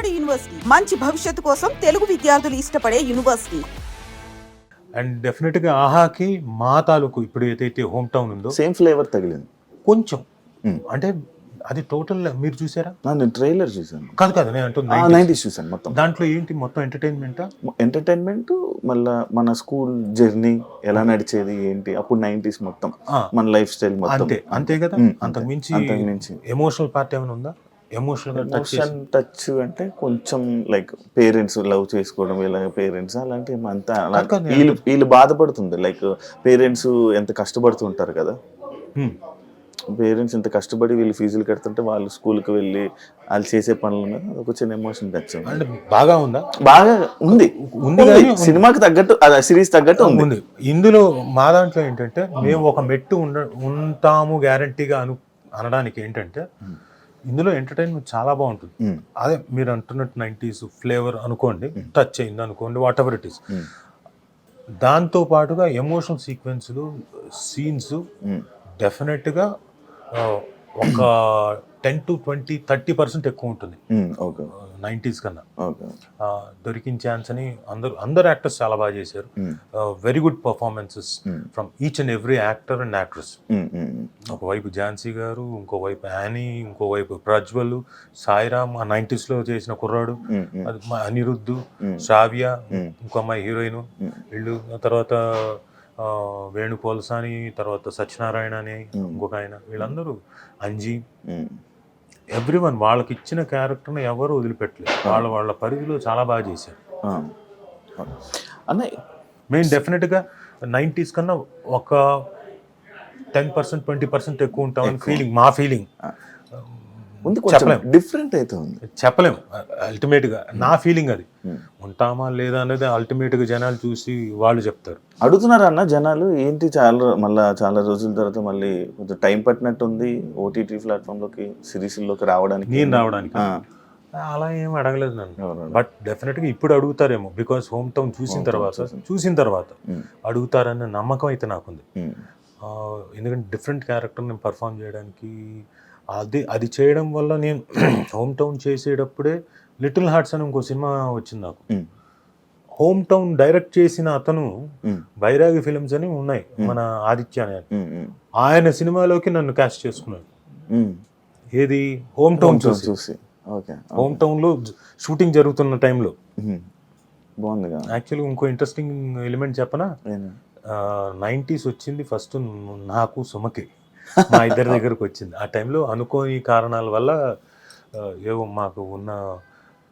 నాడు యూనివర్సిటీ మంచి భవిష్యత్తు కోసం తెలుగు విద్యార్థులు ఇష్టపడే యూనివర్సిటీ. అండ్ డెఫినెట్గా ఆహాకి మా తాలూకు ఇప్పుడు ఏదైతే హోమ్ టౌన్ ఉందో సేమ్ ఫ్లేవర్ తగిలింది కొంచెం. అంటే అది టోటల్ మీరు చూసారా? నేను ట్రైలర్ చూసాను. కాదు నేను అంటుంది 90s చూసాను మొత్తం. దాంట్లో ఏంటి మొత్తం ఎంటర్టైన్మెంట్ మళ్ళా మన స్కూల్ జర్నీ ఎలా నడిచేది ఏంటి అప్పుడు 90s మొత్తం మన లైఫ్ స్టైల్ మొత్తం అంతే కదా. అంతకు మించి ఎమోషనల్ పార్ట్ ఏమైనా ఉందా? ఎమోషనల్ టచ్ అంటే కొంచెం లైక్ పేరెంట్స్ లవ్ చేసుకోవడం ఇలా పేరెంట్స్ అలాంటి అంతా వీళ్ళు బాధపడుతుంది. లైక్ పేరెంట్స్ ఎంత కష్టపడుతుంటారు కదా, పేరెంట్స్ ఎంత కష్టపడి వీళ్ళు ఫీజులు కడుతుంటే వాళ్ళు స్కూల్కి వెళ్ళి వాళ్ళు చేసే పనుల మీద ఒక చిన్న ఎమోషన్ టచ్ అంటే బాగా ఉందా? బాగా ఉంది సినిమాకి తగ్గట్టు సిరీస్ తగ్గట్టు ఉంది. ఇందులో మా దాంట్లో ఏంటంటే మేము ఒక మెట్టు ఉంటాము గ్యారంటీగా అనడానికి ఏంటంటే ఇందులో ఎంటర్టైన్మెంట్ చాలా బాగుంటుంది. అదే మీరు అంటున్నట్టు 90s ఫ్లేవర్ అనుకోండి, టచ్ అయింది అనుకోండి, వాట్ ఎవర్ ఇట్ ఈస్. దాంతో పాటుగా ఎమోషనల్ సీక్వెన్స్లు సీన్స్ డెఫినెట్గా ఒక 10 to 20, 30% ఎక్కువ ఉంటుంది 90s కన్నా. దొరికిన ఛాన్స్ అని అందరు యాక్టర్స్ చాలా బాగా చేశారు. Very good performances from each and every actor and actress. ఒకవైపు ఝాన్సీ గారు, ఇంకోవైపు యానీ, ఇంకోవైపు ప్రజ్వల్, సాయిరామ్ ఆ 90s లో చేసిన కుర్రాడు, అనిరుద్ధు, శ్రావ్య, ఇంకో అమ్మాయి హీరోయిన్, వీళ్ళు తర్వాత వేణుపోల్సాని, తర్వాత సత్యనారాయణ అని ఇంకొక ఆయన, వీళ్ళందరూ అంజీ, ఎవ్రీవన్ వాళ్ళకి ఇచ్చిన క్యారెక్టర్ని ఎవరు వదిలిపెట్టలేదు. వాళ్ళ పరిధిలో చాలా బాగా చేశారు. మేము డెఫినెట్గా 90s కన్నా ఒక 10%, 20% ఎక్కువ ఉంటామని ఫీలింగ్, మా ఫీలింగ్. డిఫరెంట్ అవుతుంది చెప్పలేము. అల్టిమేట్ గా నా ఫీలింగ్ అది. ఉంటామా లేదా అనేది అల్టిమేట్ గా జనాలు చూసి వాళ్ళు చెప్తారు. అడుగుతున్నారు అన్న జనాలు ఏంటి చాలా రోజుల తర్వాత మళ్ళీ కొంచెం టైం పట్టినట్టు ఉంది ఓటీటీ ప్లాట్ఫామ్ లోకి సిరీస్ లోకి రావడానికి. అలా ఏం అడగలేదు నన్ను. బట్ డెఫినెట్ గా ఇప్పుడు అడుగుతారేమో, బికాస్ హోమ్ టౌన్ చూసిన తర్వాత అడుగుతారన్న నమ్మకం అయితే నాకుంది. ఎందుకంటే డిఫరెంట్ క్యారెక్టర్ నేను పర్ఫామ్ చేయడానికి అది చేయడం వల్ల నేను హోమ్ టౌన్ చేసేటప్పుడే లిటిల్ హార్ట్స్ అని ఇంకో సినిమా వచ్చింది నాకు. హోమ్ టౌన్ డైరెక్ట్ చేసిన అతను బైరాగి ఫిల్మ్స్ అని ఉన్నాయి, మన ఆదిత్య అని, ఆయన సినిమాలోకి నన్ను క్యాస్ట్ చేసుకున్నాడు. ఏది హోమ్ టౌన్ చూసి. హోమ్ టౌన్ లో షూటింగ్ జరుగుతున్న టైంలో. యాక్చువల్గా ఇంకో ఇంట్రెస్టింగ్ ఎలిమెంట్ చెప్పనా, 90s వచ్చింది ఫస్ట్ నాకు సుమకి, మా ఇద్దరి దగ్గరకు వచ్చింది. ఆ టైంలో అనుకోని కారణాల వల్ల ఏవో మాకు ఉన్న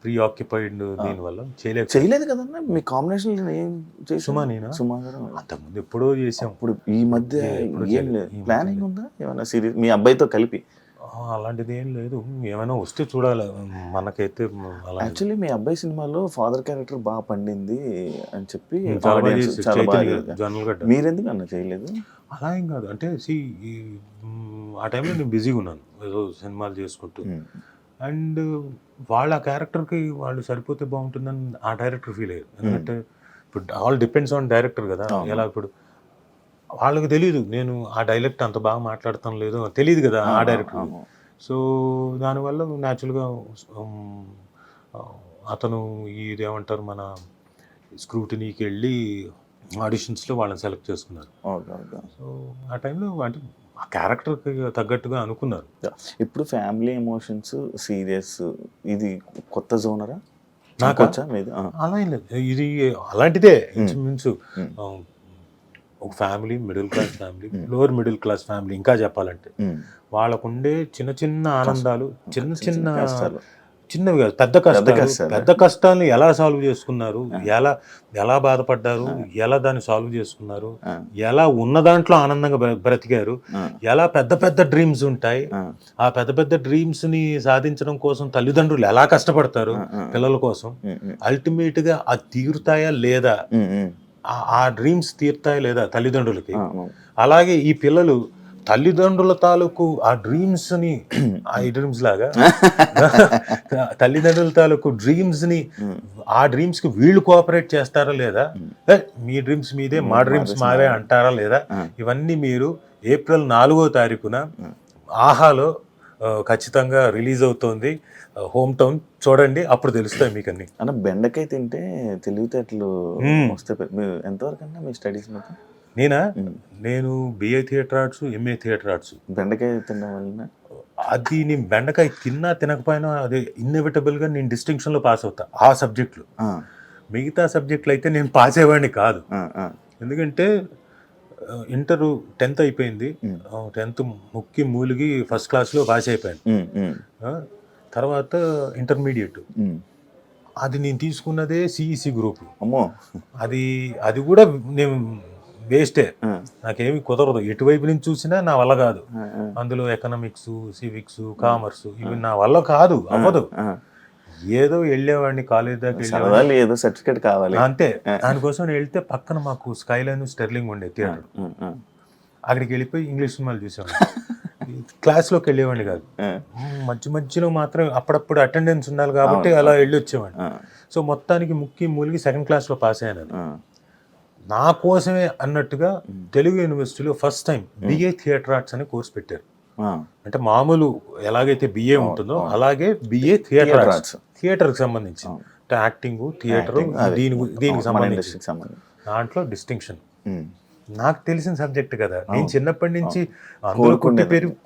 ప్రీ ఆక్యుపైడ్ దీనివల్ల చేయలేదు కదన్నా. మీ కాంబినేషన్ అంతకుముందు ఎప్పుడో చేసాం. ఇప్పుడు ఈ మధ్య ప్లానింగ్ ఉందా ఏమైనా సిరీస్ మీ అబ్బాయితో కలిపి? అలాంటిది ఏం లేదు, ఏమైనా వస్తే చూడాలి. మనకైతే యాక్చువల్లీ మీ అబ్బాయి సినిమాలో ఫాదర్ క్యారెక్టర్ బాగా పండింది అని చెప్పి మీరెందుకు అన్న చేయలేదు? అలా ఏం కాదు, అంటే ఆ టైంలో నేను బిజీగా ఉన్నాను ఏదో సినిమాలు చేసుకుంటూ. అండ్ వాళ్ళ క్యారెక్టర్కి వాళ్ళు సరిపోతే బాగుంటుందని ఆ డైరెక్టర్ ఫీల్ అయ్యారు. ఎందుకంటే ఇప్పుడు ఆల్ డిపెండ్స్ ఆన్ డైరెక్టర్ కదా. ఎలా ఇప్పుడు వాళ్ళకి తెలియదు నేను ఆ డైలెక్ట్ అంత బాగా మాట్లాడతాం లేదు తెలియదు కదా ఆ డైరెక్టర్. సో దానివల్ల న్యాచురల్గా అతను ఇదేమంటారు మన స్క్రూటినీకి వెళ్ళి ఆడిషన్స్లో వాళ్ళని సెలెక్ట్ చేసుకున్నారు. సో ఆ టైంలో అంటే ఆ క్యారెక్టర్కి తగ్గట్టుగా అనుకున్నారు. ఇప్పుడు ఫ్యామిలీ ఎమోషన్స్ సీరియస్ ఇది కొత్త జోనరా? నాకు అలా ఏం లేదు, ఇది అలాంటిదే ఇంచుమించు. ఒక family, middle class family, lower middle class family ఇంకా చెప్పాలంటే వాళ్ళకుండే చిన్న ఆనందాలు, చిన్నవి కాదు పెద్ద కష్టాలను ఎలా సాల్వ్ చేసుకున్నారు, ఎలా బాధపడ్డారు, ఎలా దాన్ని సాల్వ్ చేసుకున్నారు, ఎలా ఉన్న దాంట్లో ఆనందంగా బ్రతికారు, ఎలా పెద్ద డ్రీమ్స్ ఉంటాయి, ఆ పెద్ద డ్రీమ్స్ ని సాధించడం కోసం తల్లిదండ్రులు ఎలా కష్టపడతారు పిల్లల కోసం, అల్టిమేట్ గా అది తీరుతాయా లేదా, ఆ డ్రీమ్స్ తీరుతాయా లేదా తల్లిదండ్రులకి. అలాగే ఈ పిల్లలు తల్లిదండ్రుల తాలూకు ఆ డ్రీమ్స్ ని ఈ డ్రీమ్స్ లాగా తల్లిదండ్రుల తాలూకు డ్రీమ్స్ ని ఆ డ్రీమ్స్ కి వీళ్ళు కోఆపరేట్ చేస్తారా లేదా, మీ డ్రీమ్స్ మీదే మా డ్రీమ్స్ మావే అంటారా లేదా, ఇవన్నీ మీరు ఏప్రిల్ 4వ తారీఖున ఆహాలో ఖచ్చితంగా రిలీజ్ అవుతోంది. హోమ్ టౌన్ చూడండి, అప్పుడు తెలుస్తాయి మీకు అన్ని. అన్న బెండకాయ తింటే తెలివితేటలు వస్తాయి. మీరు ఎంతవరకు అన్నా మీ స్టడీస్ మొత్తం? నేను BA theatre arts, MA theatre arts. బెండకాయ తినడం వలన అది నేను బెండకాయ తిన్నా తినకపోయినా అది ఇన్ఎవిటబుల్గా నేను డిస్టింక్షన్లో పాస్ అవుతా ఆ సబ్జెక్టులు. మిగతా సబ్జెక్టులు అయితే నేను పాస్ అయ్యేవాడిని కాదు. ఎందుకంటే ఇంటర్ 10th అయిపోయింది, 10th ముక్కి మూలిగి ఫస్ట్ క్లాస్లో పాస్ అయిపోయాను. తర్వాత ఇంటర్మీడియట్, అది నేను తీసుకున్నదే సిఈసి గ్రూప్. అమ్మో, అది కూడా నేను వేస్టే, నాకేమి కుదరదు. ఎటువైపు నుంచి చూసినా నా వల్ల కాదు. అందులో ఎకనామిక్స్, సివిక్స్, కామర్స్ ఇవి నా వల్ల కాదు, అవ్వదు. ఏదో వెళ్ళేవాడిని కాలేజ్ దాకా, ఏదో సర్టిఫికేట్ కావాలి అంతే. దానికోసం వెళ్తే పక్కన మాకు స్కైలైన్, స్టెర్లింగ్ ఉండే థియేటర్, అక్కడికి వెళ్ళిపోయి ఇంగ్లీష్ సినిమాలు చూసేవాడిని. క్లాస్లోకి వెళ్ళేవాడిని కాదు. మధ్యలో మాత్రం అప్పుడప్పుడు అటెండెన్స్ ఉండాలి కాబట్టి అలా వెళ్ళి వచ్చేవాడిని. సో మొత్తానికి ముక్కి మూలిగి 2nd క్లాస్లో పాస్ అయ్యాను. నా కోసమే అన్నట్టుగా తెలుగు యూనివర్సిటీలో first time BA theatre arts అనే కోర్స్ పెట్టారు. అంటే మామూలు ఎలాగైతే బిఏ ఉంటుందో అలాగే బిఏ థియేటర్ ఆర్ట్స్, థియేటర్కి సంబంధించి అంటే యాక్టింగ్, థియేటర్, దీనికి సంబంధించి దాంట్లో డిస్టింక్షన్. నాకు తెలిసిన సబ్జెక్ట్ కదా, నేను చిన్నప్పటి నుంచి అందులో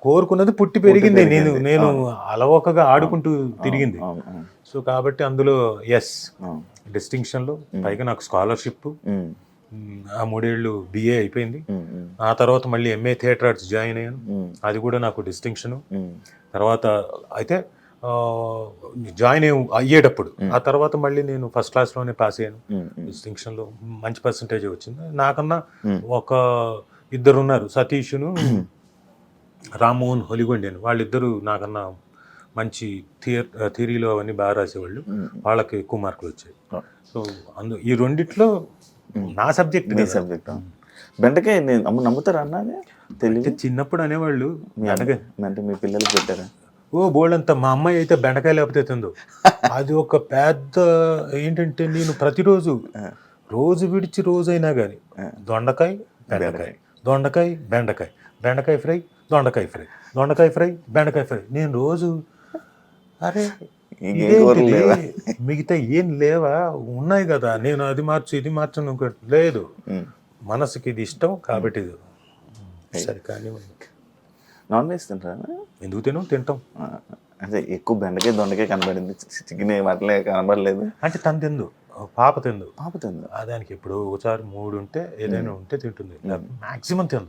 కోరుకున్నది పుట్టి పెరిగింది. నేను అలవోకగా ఆడుకుంటూ తిరిగింది. సో కాబట్టి అందులో డిస్టింక్షన్లో, పైగా నాకు స్కాలర్షిప్. ఆ 3 ఏళ్ళు బిఏ అయిపోయింది. ఆ తర్వాత మళ్ళీ ఎంఏ థియేటర్ ఆర్ట్స్ జాయిన్ అయ్యాను, అది కూడా నాకు డిస్టింక్షను. తర్వాత అయితే జాయిన్ అయ్యేటప్పుడు ఆ తర్వాత మళ్ళీ నేను ఫస్ట్ క్లాస్లోనే పాస్ అయ్యాను. డిస్టింక్షన్లో మంచి పర్సంటేజ్ వచ్చింది. నాకన్నా ఒక 2 ఉన్నారు, సతీష్ను, రామ్మోహన్ హొలిగొండి అని. వాళ్ళిద్దరూ నాకన్నా మంచి థియరీలో అవన్నీ బాగా రాసేవాళ్ళు, వాళ్ళకి ఎక్కువ మార్కులు వచ్చాయి. సో ఈ రెండిట్లో నా సబ్జెక్ట్. బెండకాయ నమ్ముతారా అన్నది తెలియదు. చిన్నప్పుడు అనేవాళ్ళు. అంటే మీ పిల్లలకి పెట్టారా? బోల్డంతా. మా అమ్మాయి అయితే బెండకాయ లేకపోతే తిందు. అది ఒక పెద్ద ఏంటంటే, నేను ప్రతిరోజు రోజు విడిచి రోజైనా కానీ దొండకాయ బెండకాయ, దొండకాయ బెండకాయ, బెండకాయ ఫ్రై, దొండకాయ ఫ్రై, దొండకాయ ఫ్రై, బెండకాయ ఫ్రై. నేను రోజు అరే మిగతా ఏం లేవా, ఉన్నాయి కదా, నేను అది మార్చు ఇది మార్చను లేదు, మనసుకి ఇది ఇష్టం కాబట్టి ఇది సరే. కానీ నాన్ వెజ్ తింటారా? ఎందుకు తింటాం. అదే ఎక్కువ బెండకాయ దొండకాయ కనబడింది, చికెన్ అట్లే కనబడలేదు. అంటే తను తిందు, పాప తిందు. దానికి ఎప్పుడు ఒకసారి 3 ఉంటే ఏదైనా ఉంటే తింటుంది, మాక్సిమం తిందు.